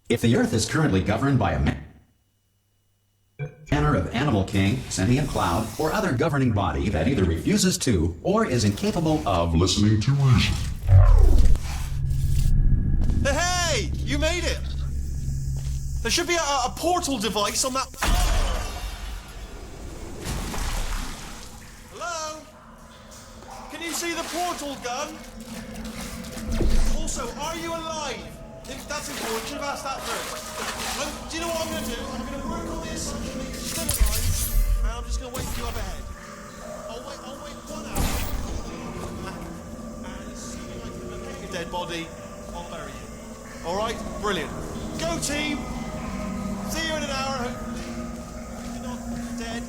If the Earth is currently governed by a manner of animal king, sentient cloud, or other governing body that either refuses to or is incapable of listening to reason. Hey! You made it! There should be a portal device on that... Hello? Can you see the portal gun? Also, are you alive? That's important. Should have asked that first. Do you know what I'm going to do? I'm going to work on the assumption that you're still alive, and I'm just going to wait for you up ahead. I'll wait 1 hour. And as soon as I can locate your dead body, I'll bury you. All right? Brilliant. Go, team! See you in an hour. Hopefully you're not dead.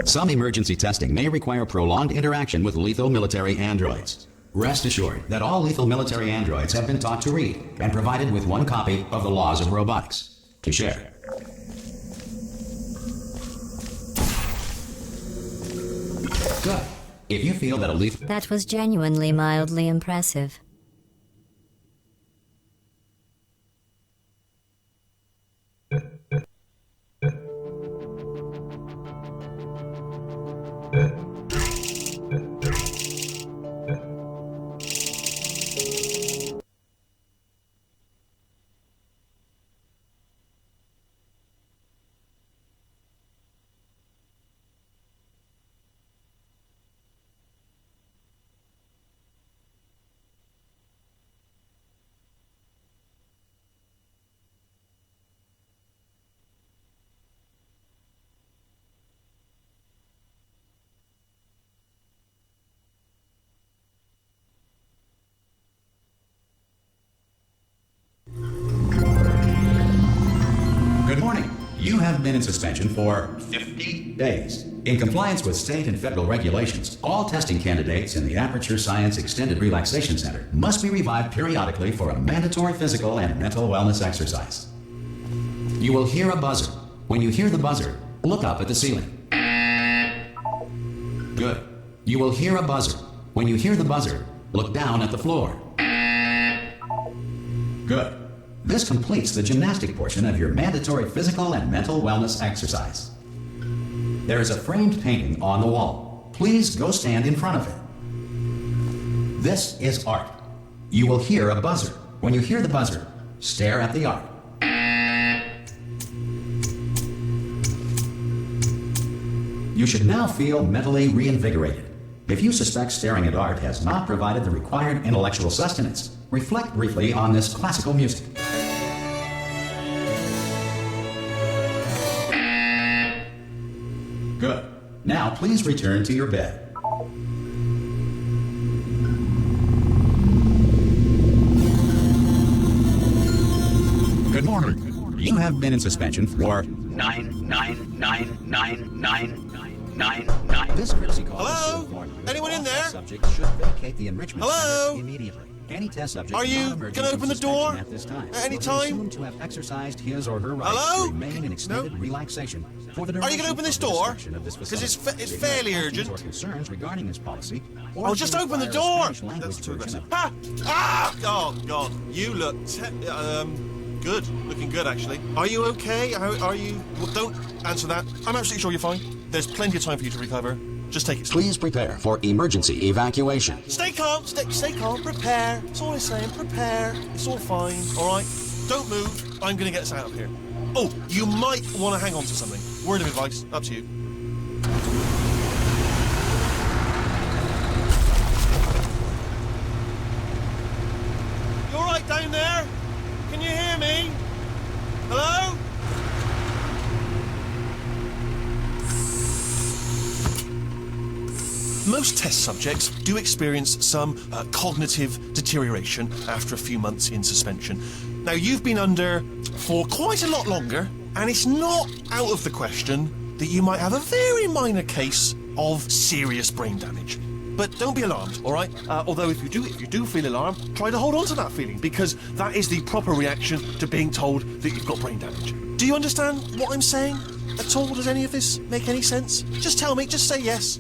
Some emergency testing may require prolonged interaction with lethal military androids. Rest assured that all lethal military androids have been taught to read and provided with 1 copy of the Laws of Robotics to share. Good. If you feel that a lethal... That was genuinely mildly impressive. Good morning. You have been in suspension for 50 days. In compliance with state and federal regulations, all testing candidates in the Aperture Science Extended Relaxation Center must be revived periodically for a mandatory physical and mental wellness exercise. You will hear a buzzer. When you hear the buzzer, look up at the ceiling. Good. You will hear a buzzer. When you hear the buzzer, look down at the floor. Good. This completes the gymnastic portion of your mandatory physical and mental wellness exercise. There is a framed painting on the wall. Please go stand in front of it. This is art. You will hear a buzzer. When you hear the buzzer, stare at the art. You should now feel mentally reinvigorated. If you suspect staring at art has not provided the required intellectual sustenance, reflect briefly on this classical music. Good. Now please return to your bed. Good morning. You have been in suspension for 9999999. This courtesy call. Hello? Anyone in there? Subject should vacate the enrichment Hello? center immediately. Any test subject Are you not emerging gonna from open the suspension door at this time at any will be time? assumed to have exercised his or her right Hello? to remain in extended No? relaxation for the Are you duration gonna open this of the door? description of this 'Cause it's facility. it's If you have fairly questions urgent. or concerns regarding this policy, or Oh, if just you open the require a door! Spanish language That's too version aggressive. of- Oh, God. You look good. Looking good, actually. Are you okay? Are you... Well, don't answer that. I'm absolutely sure you're fine. There's plenty of time for you to recover. Just take it slow. Please prepare for emergency evacuation. Stay calm. Stay calm. Prepare. That's all I'm saying. Prepare. It's all fine. All right? Don't move. I'm going to get us out of here. Oh, you might want to hang on to something. Word of advice. Up to you. You all right down there? Can you hear me? Hello? Most test subjects do experience some cognitive deterioration after a few months in suspension. Now, you've been under for quite a lot longer, and it's not out of the question that you might have a very minor case of serious brain damage. But don't be alarmed, all right? Although if you do feel alarmed, try to hold on to that feeling, because that is the proper reaction to being told that you've got brain damage. Do you understand what I'm saying at all? Does any of this make any sense? Just tell me, just say yes.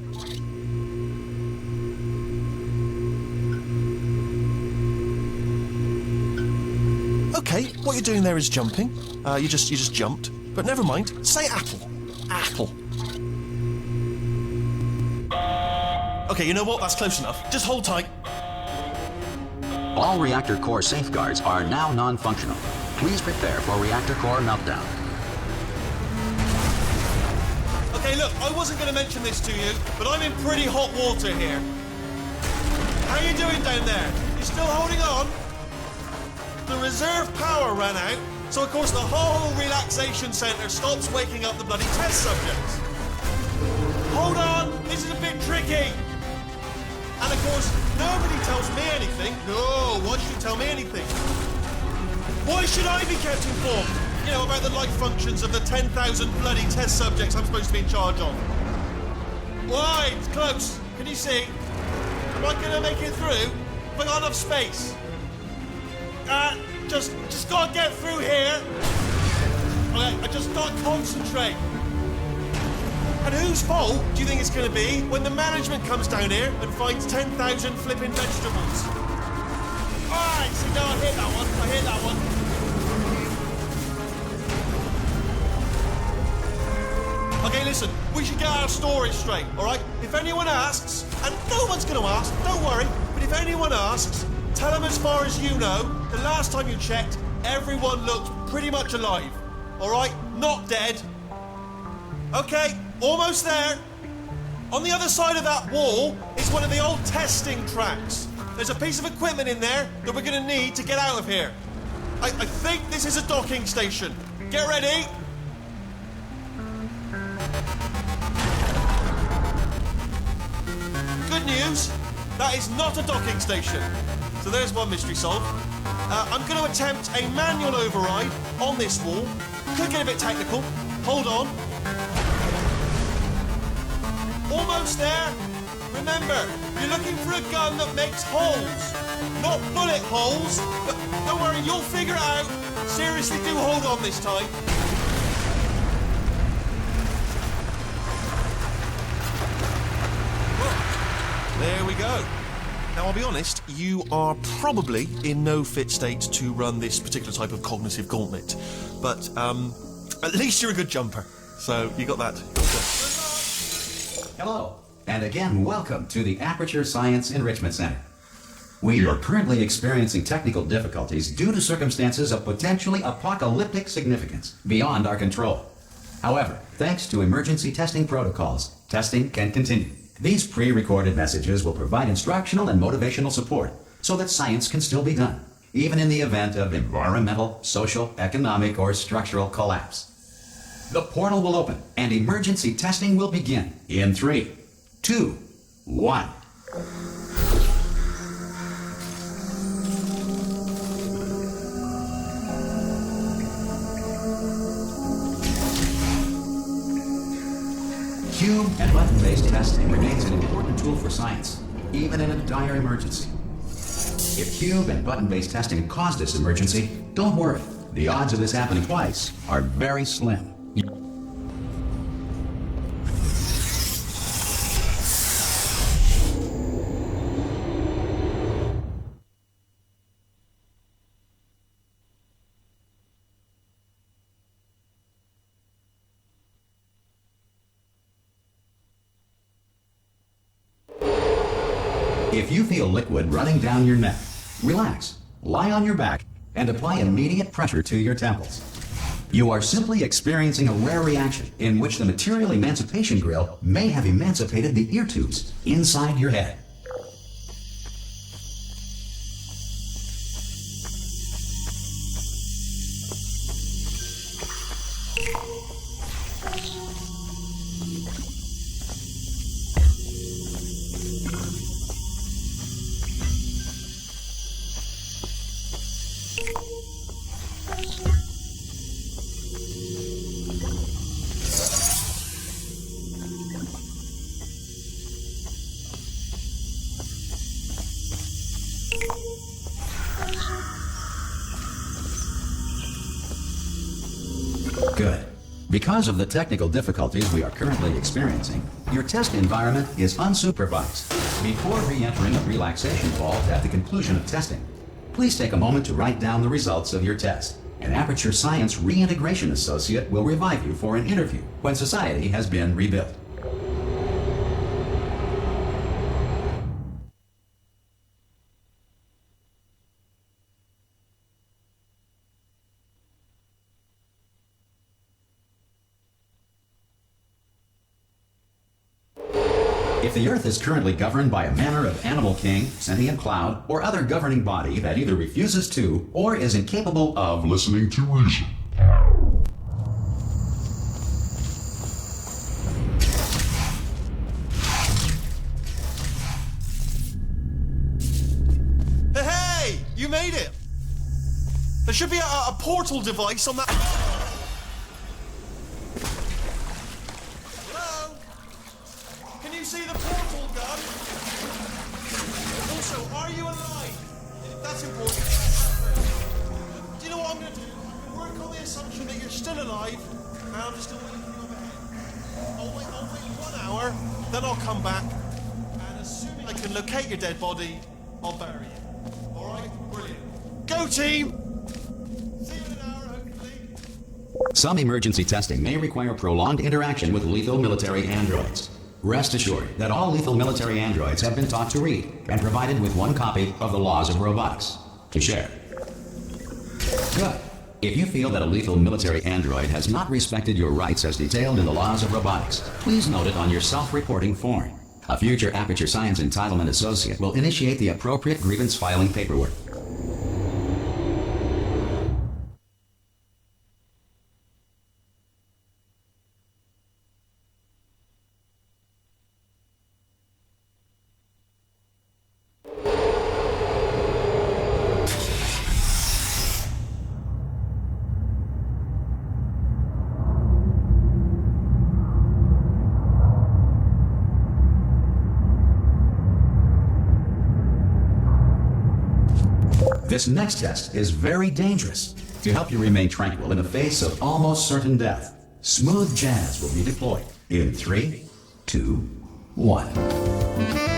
Okay, what you're doing there is jumping. You just jumped. But never mind. Say apple. Apple. Okay, you know what? That's close enough. Just hold tight. All reactor core safeguards are now non-functional. Please prepare for reactor core meltdown. Okay, look, I wasn't going to mention this to you, but I'm in pretty hot water here. How you doing down there? You still holding on? The reserve power ran out, so of course the whole relaxation centre stops waking up the bloody test subjects. Hold on, this is a bit tricky. And of course, nobody tells me anything. No, why should you tell me anything? Why should I be kept informed? You know, about the life functions of the 10,000 bloody test subjects I'm supposed to be in charge of. Why? It's close. Can you see? Am I gonna make it through? Have I got enough space? Just gotta get through here. Okay, I just gotta concentrate. And whose fault do you think it's going to be when the management comes down here and finds 10,000 flipping vegetables? Alright, so no, I hit that one. Okay, listen, we should get our story straight, alright? If anyone asks, and no one's going to ask, don't worry, but if anyone asks, tell them as far as you know, the last time you checked, everyone looked pretty much alive. Alright? Not dead. Okay, almost there. On the other side of that wall is one of the old testing tracks. There's a piece of equipment in there that we're going to need to get out of here. I think this is a docking station. Get ready. Good news, that is not a docking station. So there's one mystery solved. I'm going to attempt a manual override on this wall. Could get a bit technical. Hold on. Almost there. Remember, you're looking for a gun that makes holes, not bullet holes. But don't worry, you'll figure it out. Seriously, do hold on this time. Well, there we go. Now, I'll be honest, you are probably in no fit state to run this particular type of cognitive gauntlet. But, at least you're a good jumper. So, you got that. Hello, and again, welcome to the Aperture Science Enrichment Center. We are currently experiencing technical difficulties due to circumstances of potentially apocalyptic significance beyond our control. However, thanks to emergency testing protocols, testing can continue. These pre-recorded messages will provide instructional and motivational support so that science can still be done, even in the event of environmental, social, economic, or structural collapse. The portal will open and emergency testing will begin in 3, 2, 1. Cube and button-based testing remains an important tool for science, even in a dire emergency. If cube and button-based testing caused this emergency, don't worry. The odds of this happening twice are very slim. If you feel liquid running down your neck, relax, lie on your back, and apply immediate pressure to your temples. You are simply experiencing a rare reaction in which the material emancipation grill may have emancipated the ear tubes inside your head. Good. Because of the technical difficulties we are currently experiencing, your test environment is unsupervised. Before re-entering a relaxation vault at the conclusion of testing, please take a moment to write down the results of your test. An Aperture Science Reintegration Associate will revive you for an interview when society has been rebuilt. If the Earth is currently governed by a manner of animal king, sentient cloud, or other governing body that either refuses to or is incapable of listening to reason, Hey! You made it! There should be a portal device on that... Hello? Can you see the portal gun? Also, are you alive? That's important. Do you know what I'm going to do? I'm going to work on the assumption that you're still alive, and I'm just going to leave you up ahead. I'll wait 1 hour, then I'll come back, and assuming I can locate your dead body, I'll bury it. Alright? Brilliant. Go team! See you in an hour, hopefully. some emergency testing may require prolonged interaction with lethal military androids. Rest assured that all lethal military androids have been taught to read and provided with one copy of the Laws of Robotics to share. Good. If you feel that a lethal military android has not respected your rights as detailed in the Laws of Robotics, please note it on your self-reporting form. A future Aperture Science Entitlement Associate will initiate the appropriate grievance filing paperwork. This next test is very dangerous. To help you remain tranquil in the face of almost certain death, smooth jazz will be deployed in 3, 2, 1.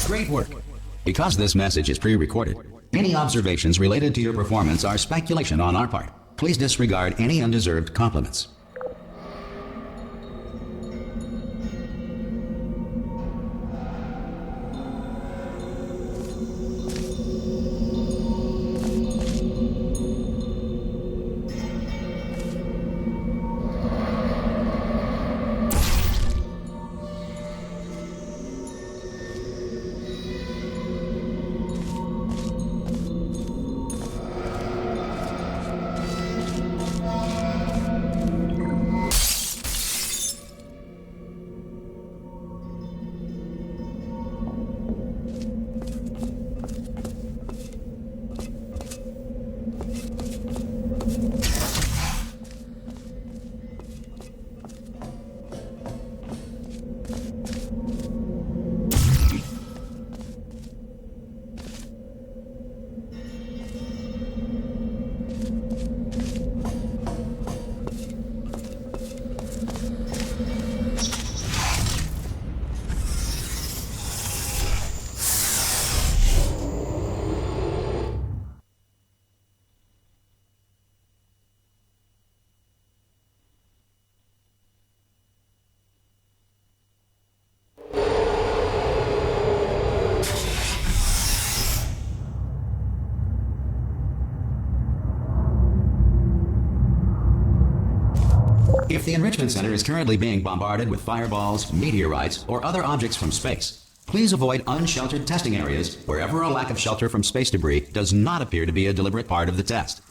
Great work. Because this message is pre-recorded, any observations related to your performance are speculation on our part. Please disregard any undeserved compliments. If the Enrichment Center is currently being bombarded with fireballs, meteorites, or other objects from space, please avoid unsheltered testing areas wherever a lack of shelter from space debris does not appear to be a deliberate part of the test.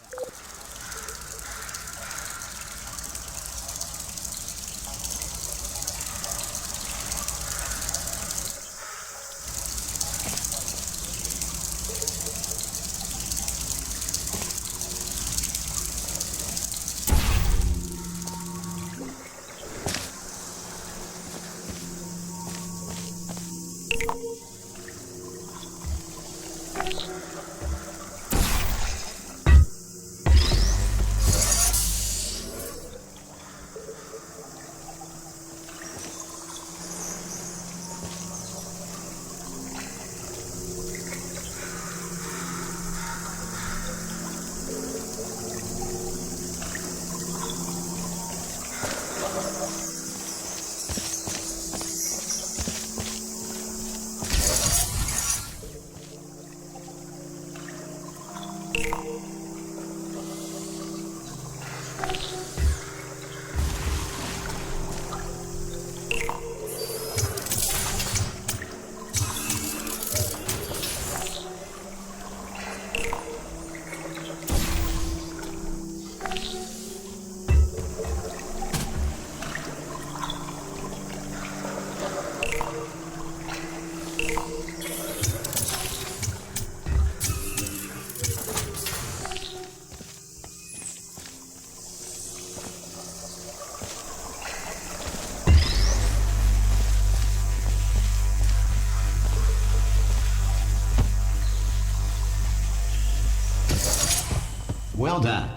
Well done.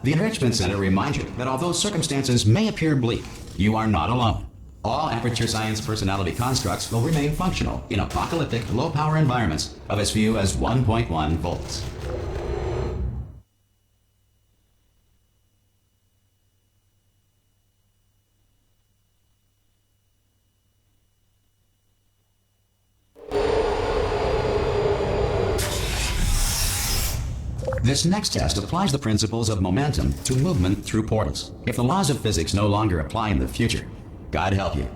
The Enrichment Center reminds you that although circumstances may appear bleak, you are not alone. All Aperture Science personality constructs will remain functional in apocalyptic, low-power environments of as few as 1.1 volts. This next test applies the principles of momentum to movement through portals. If the laws of physics no longer apply in the future, God help you.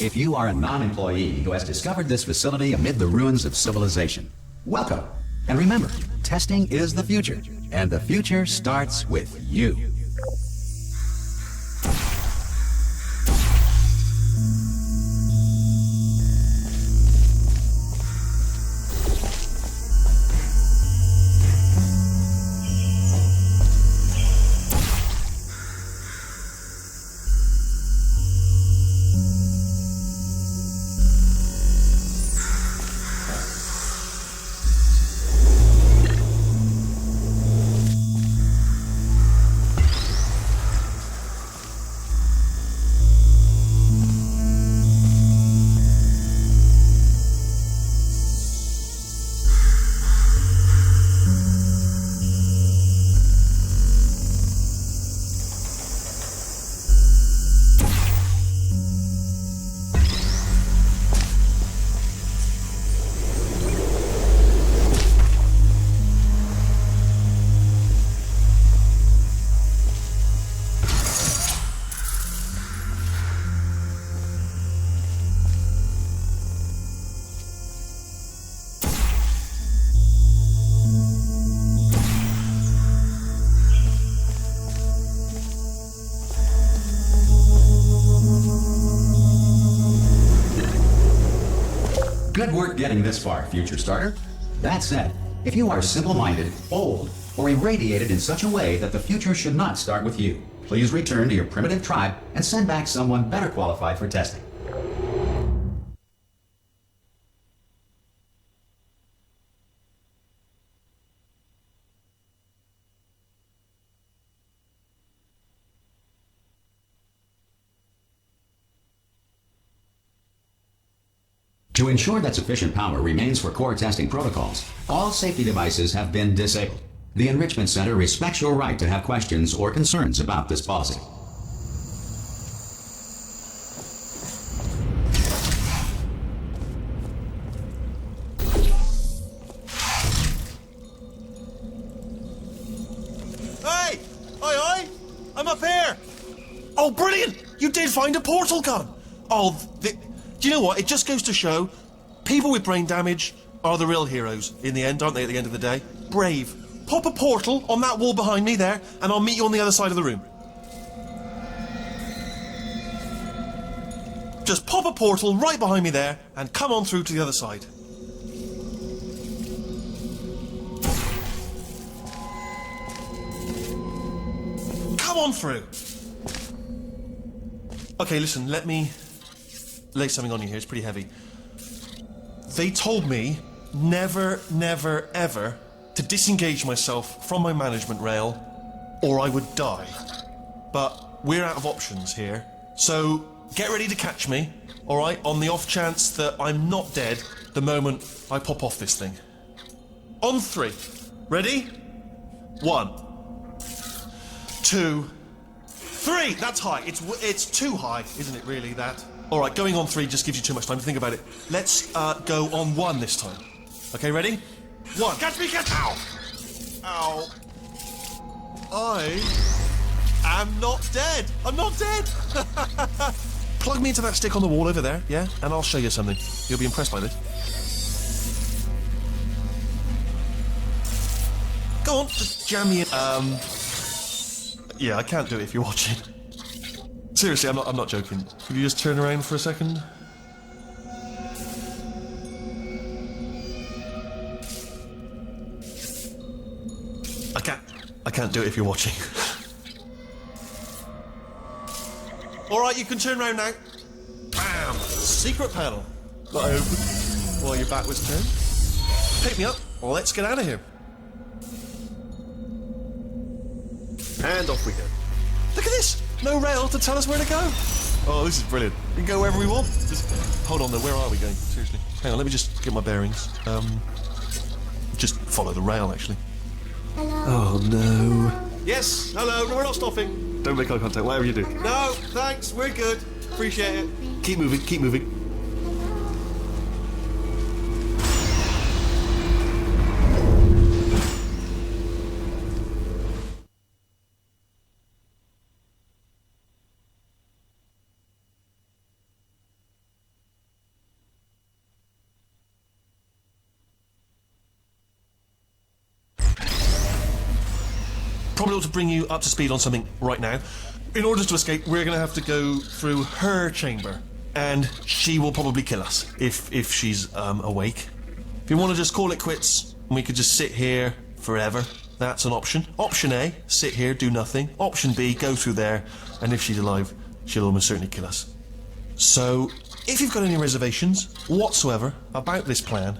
If you are a non-employee who has discovered this facility amid the ruins of civilization, welcome. And remember, testing is the future, and the future starts with you. Good work getting this far, future starter. That said, if you are simple-minded, old, or irradiated in such a way that the future should not start with you, please return to your primitive tribe and send back someone better qualified for testing. To ensure that sufficient power remains for core testing protocols, all safety devices have been disabled. The Enrichment Center respects your right to have questions or concerns about this policy. Hey! Oi! I'm up here! Oh, brilliant! You did find a portal gun! Oh, do you know what? It just goes to show, people with brain damage are the real heroes in the end, aren't they, at the end of the day? Brave. Pop a portal on that wall behind me there, and I'll meet you on the other side of the room. Just pop a portal right behind me there, and come on through to the other side. Come on through. Okay, listen, let me lay something on you here. It's pretty heavy. They told me never, never, ever to disengage myself from my management rail or I would die. But we're out of options here. So get ready to catch me, all right, on the off chance that I'm not dead the moment I pop off this thing. On 3. Ready? 1, 2, 3. That's high. It's too high, isn't it, really, that? All right, going on 3 just gives you too much time to think about it. Let's go on 1 this time. Okay, ready? 1. Catch me, catch! Ow! Ow. I am not dead. I'm not dead. Plug me into that stick on the wall over there, yeah? And I'll show you something. You'll be impressed by this. Go on, just jam me in. Yeah, I can't do it if you're watching. Seriously, I'm not joking. Could you just turn around for a second? I can't do it if you're watching. Alright, you can turn around now. Bam! Secret panel. That I opened while your back was turned. Pick me up. Let's get out of here. And off we go. Look at this! No rail to tell us where to go. Oh, this is brilliant. We can go wherever we want. Just hold on though, where are we going? Seriously. Hang on, let me just get my bearings. Just follow the rail, actually. Hello. Oh, no. Yes, hello. No, we're not stopping. Don't make eye contact, whatever you do. No, thanks. We're good. Appreciate it. Keep moving, keep moving. Probably ought to bring you up to speed on something right now. In order to escape, we're going to have to go through her chamber, and she will probably kill us if she's awake. If you want to just call it quits, and we could just sit here forever, that's an option. Option A, sit here, do nothing. Option B, go through there, and if she's alive, she'll almost certainly kill us. So, if you've got any reservations whatsoever about this plan,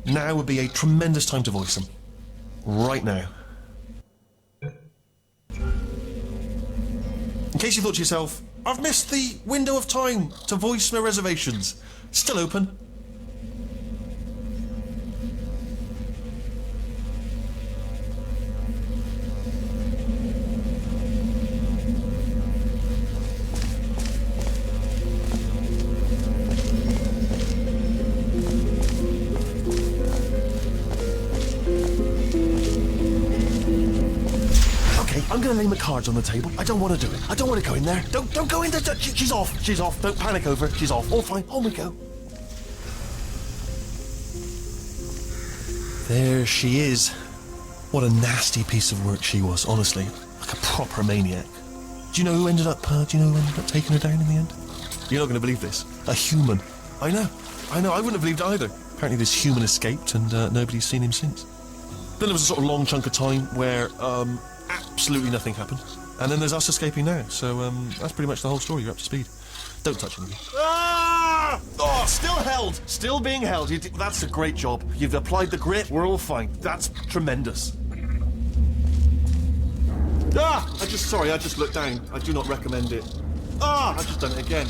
now would be a tremendous time to voice them. Right now. In case you thought to yourself, I've missed the window of time to voice my reservations. Still open. I'm gonna lay my cards on the table. I don't want to do it. I don't want to go in there. Don't go in there. She's off. She's off. Don't panic over. She's off. All fine. On we go. There she is. What a nasty piece of work she was, honestly. Like a proper maniac. Do you know who ended up taking her down in the end? You're not going to believe this. A human. I know, I wouldn't have believed it either. Apparently this human escaped and nobody's seen him since. Then there was a sort of long chunk of time where absolutely nothing happened. And then there's us escaping now, so that's pretty much the whole story. You're up to speed. Don't touch anything. Ah! Oh, still held. Still being held. That's a great job. You've applied the grit. We're all fine. That's tremendous. Ah! I just looked down. I do not recommend it. Ah! I've just done it again.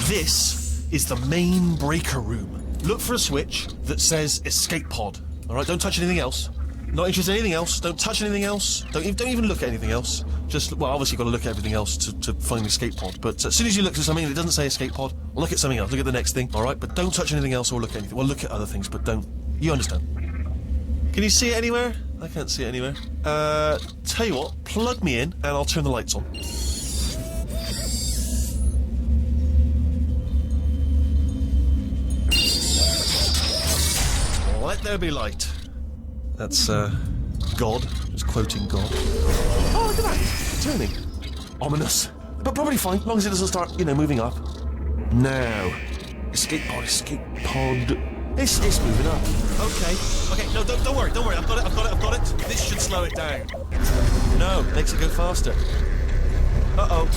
This is the main breaker room. Look for a switch that says escape pod. All right, don't touch anything else. Not interested in anything else. Don't touch anything else. Don't even look at anything else. Just, well, obviously you've got to look at everything else to find the escape pod. But as soon as you look at something that doesn't say escape pod, look at something else. Look at the next thing, all right? But don't touch anything else or look at anything. Well, look at other things, but don't. You understand? Can you see it anywhere? I can't see it anywhere. Tell you what, plug me in and I'll turn the lights on. Let there be light. That's, God. Just quoting God. Oh, look at that. It's turning. Ominous. But probably fine, as long as it doesn't start, moving up. Now. Escape pod. It's moving up. Okay, no, don't worry. I've got it. This should slow it down. No, makes it go faster. Uh-oh.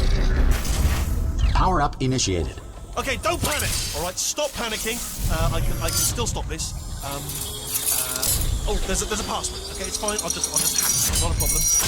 Power up initiated. Okay, don't panic. All right, stop panicking. I can still stop this. Oh, there's a password. Okay, it's fine. I'll just hack it. Not a problem. C.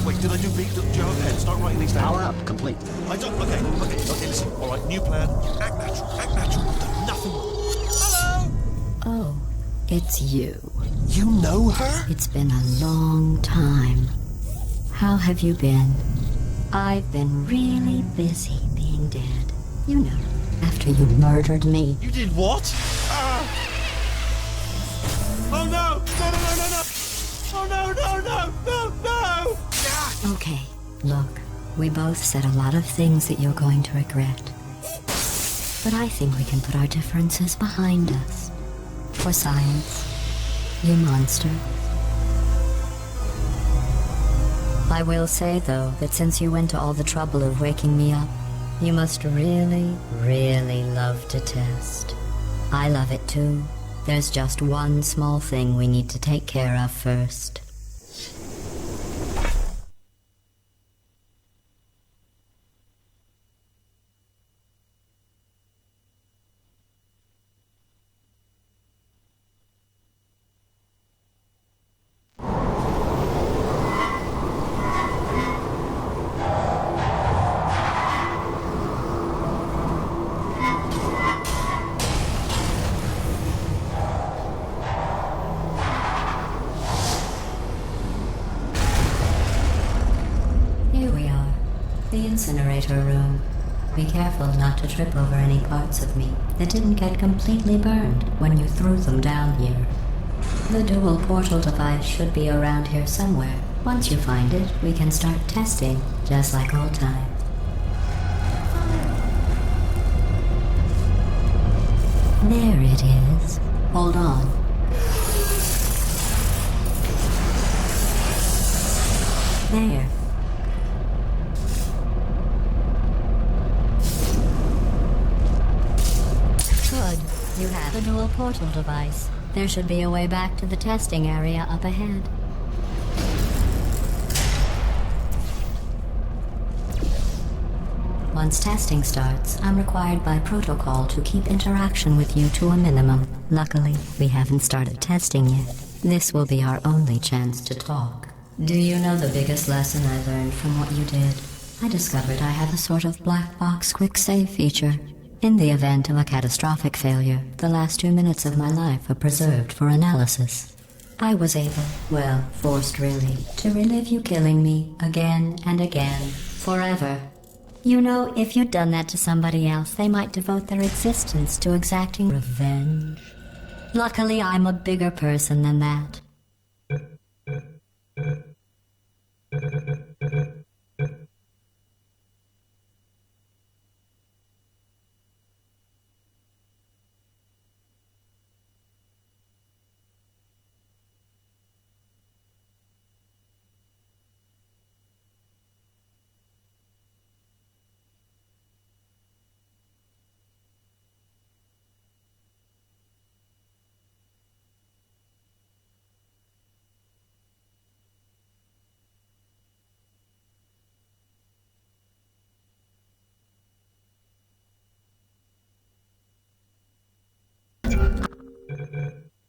Wait, did I do B? Do you have a pen? Start writing these down. Power up complete. I don't. Okay. Listen. All right, new plan. Act natural. Do nothing wrong. Hello. Oh, it's you. You know her? It's been a long time. How have you been? I've been really busy being dead. You know, after you murdered me. You did what? Oh no! Oh no! Okay, look, we both said a lot of things that you're going to regret. But I think we can put our differences behind us. For science, you monster. I will say, though, that since you went to all the trouble of waking me up, you must really, really love to test. I love it too. There's just one small thing we need to take care of first. The incinerator room. Be careful not to trip over any parts of me that didn't get completely burned when you threw them down here. The dual portal device should be around here somewhere. Once you find it, we can start testing, just like old times. There it is. Hold on. There. Good. You have a dual portal device. There should be a way back to the testing area up ahead. Once testing starts, I'm required by protocol to keep interaction with you to a minimum. Luckily, we haven't started testing yet. This will be our only chance to talk. Do you know the biggest lesson I learned from what you did? I discovered I have a sort of black box quick save feature. In the event of a catastrophic failure, the last 2 minutes of my life are preserved for analysis. I was able, well, forced really, to relive you killing me again and again, forever. You know, if you'd done that to somebody else, they might devote their existence to exacting revenge. Luckily, I'm a bigger person than that.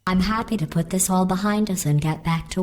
I'm happy to put this all behind us and get back to work.